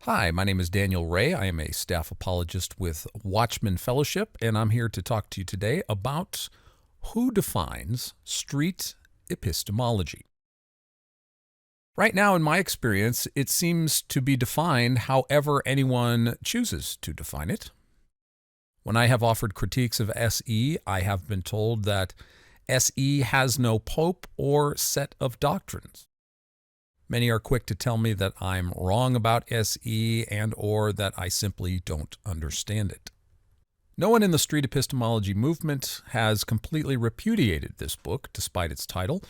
Hi, my name is Daniel Ray. I am a staff apologist with Watchman Fellowship, and I'm here to talk to you today about who defines street epistemology. Right now, in my experience, it seems to be defined however anyone chooses to define it. When I have offered critiques of SE, I have been told that SE has no pope or set of doctrines. Many are quick to tell me that I'm wrong about SE and or that I simply don't understand it. No one in the street epistemology movement has completely repudiated this book, despite its title.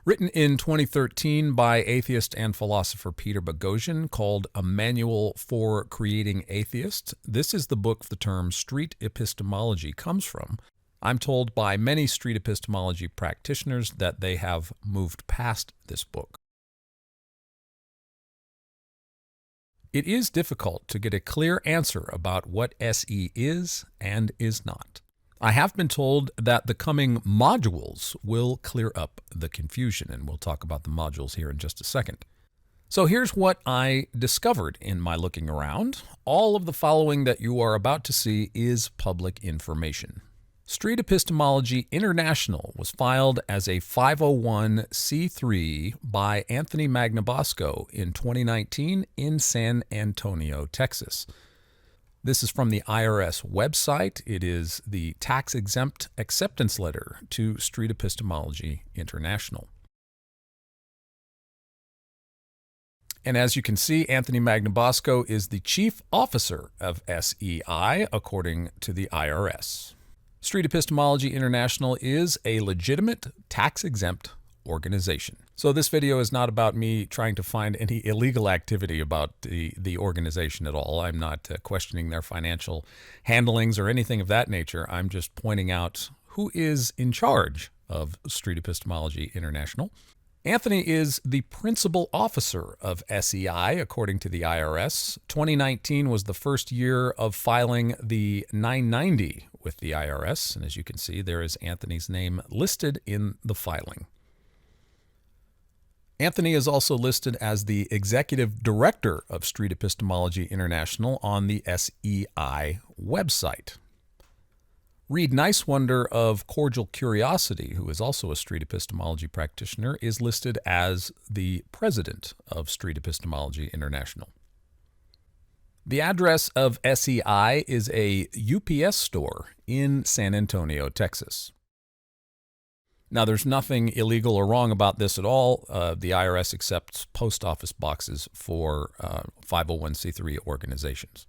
Written in 2013 by atheist and philosopher Peter Boghossian, called A Manual for Creating Atheists, this is the book the term street epistemology comes from. I'm told by many street epistemology practitioners that they have moved past this book. It is difficult to get a clear answer about what SE is and is not. I have been told that the coming modules will clear up the confusion, and we'll talk about the modules here in just a second. So here's what I discovered in my looking around. All of the following that you are about to see is public information. Street Epistemology International was filed as a 501c3 by Anthony Magnabosco in 2019 in San Antonio, Texas. This is from the IRS website. It is the tax-exempt acceptance letter to Street Epistemology International. And as you can see, Anthony Magnabosco is the chief officer of SEI, according to the IRS. Street Epistemology International is a legitimate, tax-exempt organization. So this video is not about me trying to find any illegal activity about the organization at all. I'm not questioning their financial handlings or anything of that nature. I'm just pointing out who is in charge of Street Epistemology International. Anthony is the principal officer of SEI, according to the IRS. 2019 was the first year of filing the 990 with the IRS, and as you can see, there is Anthony's name listed in the filing. Anthony is also listed as the executive director of Street Epistemology International on the SEI website. Reed Nicewonder of Cordial Curiosity, who is also a street epistemology practitioner, is listed as the president of Street Epistemology International. The address of SEI is a UPS store in San Antonio, Texas. Now, there's nothing illegal or wrong about this at all. The IRS accepts post office boxes for 501c3 organizations.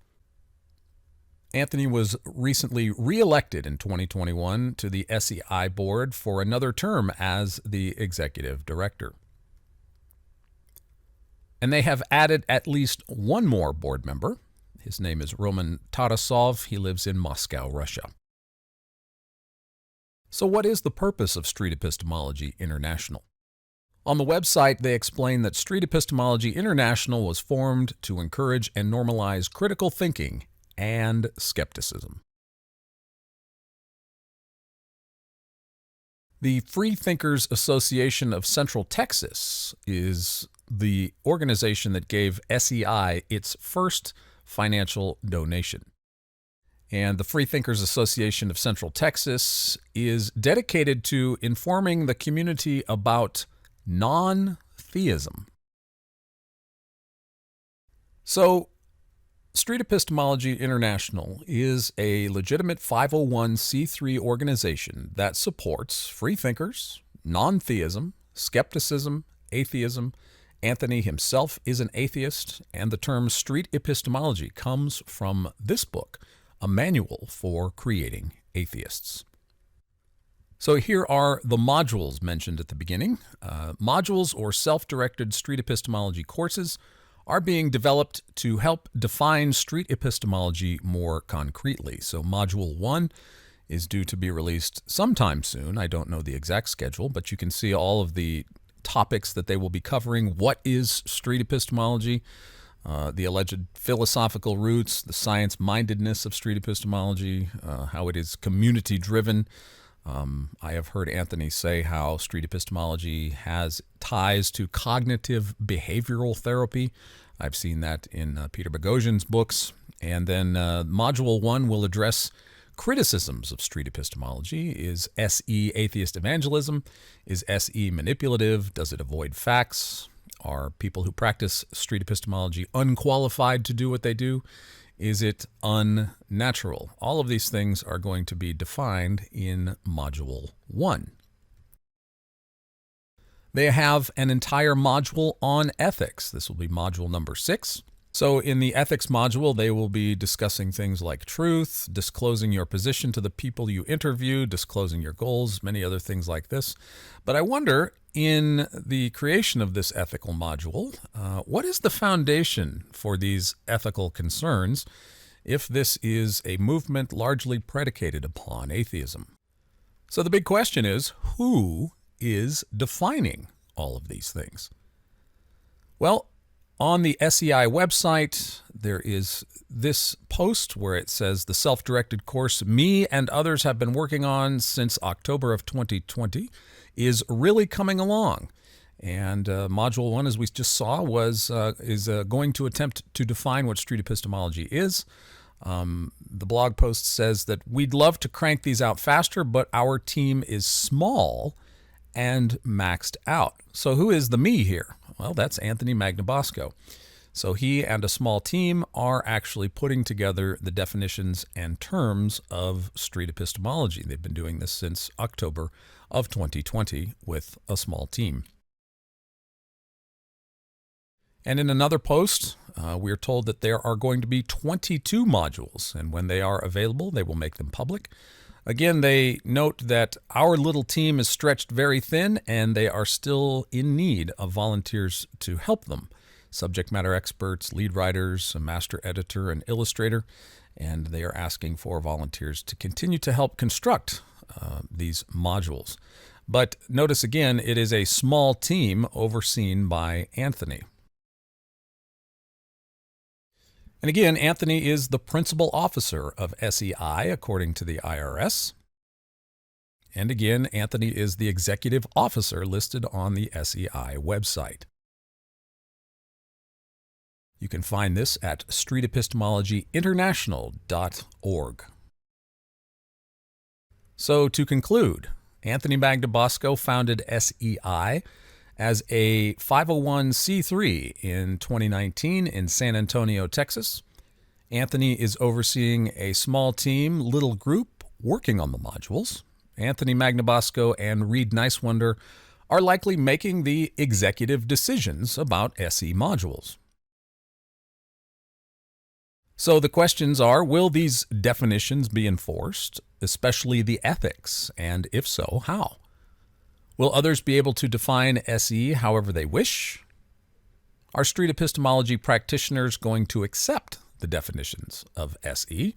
Anthony was recently re-elected in 2021 to the SEI board for another term as the executive director. And they have added at least one more board member. His name is Roman Tarasov. He lives in Moscow, Russia. So what is the purpose of Street Epistemology International? On the website, they explain that Street Epistemology International was formed to encourage and normalize critical thinking and skepticism. The Free Thinkers Association of Central Texas is the organization that gave SEI its first financial donation. And the Free Thinkers Association of Central Texas is dedicated to informing the community about non-theism. So, Street Epistemology International is a legitimate 501c3 organization that supports free thinkers, non-theism, skepticism, atheism. Anthony himself is an atheist, and the term street epistemology comes from this book, A Manual for Creating Atheists. So here are the modules mentioned at the beginning. Modules or self-directed street epistemology courses are being developed to help define street epistemology more concretely. So Module 1 is due to be released sometime soon. I don't know the exact schedule, but you can see all of the topics that they will be covering. What is street epistemology? The alleged philosophical roots, the science-mindedness of street epistemology, how it is community-driven. I have heard Anthony say how street epistemology has ties to cognitive behavioral therapy. I've seen that in Peter Boghossian's books. And then Module 1 will address criticisms of street epistemology. Is SE atheist evangelism? Is SE manipulative? Does it avoid facts? Are people who practice street epistemology unqualified to do what they do? Is it unnatural? All of these things are going to be defined in Module 1. They have an entire module on ethics. This will be module number 6. So in the ethics module, they will be discussing things like truth, disclosing your position to the people you interview, disclosing your goals, many other things like this. But I wonder, in the creation of this ethical module, what is the foundation for these ethical concerns if this is a movement largely predicated upon atheism? So the big question is, who is defining all of these things? Well, on the SEI website, there is this post where it says the self-directed course me and others have been working on since October of 2020 is really coming along. And Module 1, as we just saw, is going to attempt to define what street epistemology is. The blog post says that we'd love to crank these out faster, but our team is small and maxed out. So who is the me here? Well, that's Anthony Magnabosco. So he and a small team are actually putting together the definitions and terms of street epistemology. They've been doing this since October of 2020 with a small team. And in another post, we are told that there are going to be 22 modules, and when they are available, they will make them public. Again, they note that our little team is stretched very thin, and they are still in need of volunteers to help them. Subject matter experts, lead writers, a master editor, and illustrator, and they are asking for volunteers to continue to help construct these modules. But notice again, it is a small team overseen by Anthony. And again, Anthony is the principal officer of SEI, according to the IRS. And again, Anthony is the executive officer listed on the SEI website. You can find this at streetepistemologyinternational.org. So to conclude, Anthony Magnabosco founded SEI as a 501c3 in 2019 in San Antonio, Texas. Anthony is overseeing a small team, little group, working on the modules. Anthony Magnabosco and Reed Nicewonder are likely making the executive decisions about SE modules. So the questions are, will these definitions be enforced, especially the ethics, and if so, how? Will others be able to define SE however they wish? Are street epistemology practitioners going to accept the definitions of SE?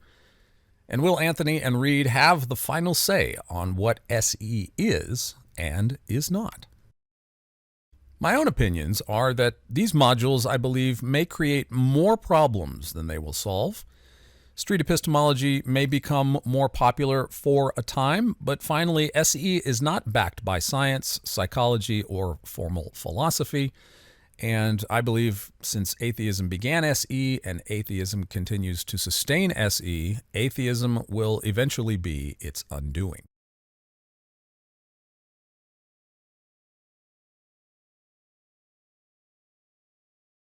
And will Anthony and Reed have the final say on what SE is and is not? My own opinions are that these modules, I believe, may create more problems than they will solve. Street epistemology may become more popular for a time, but finally, SE is not backed by science, psychology, or formal philosophy. And I believe since atheism began SE and atheism continues to sustain SE, atheism will eventually be its undoing.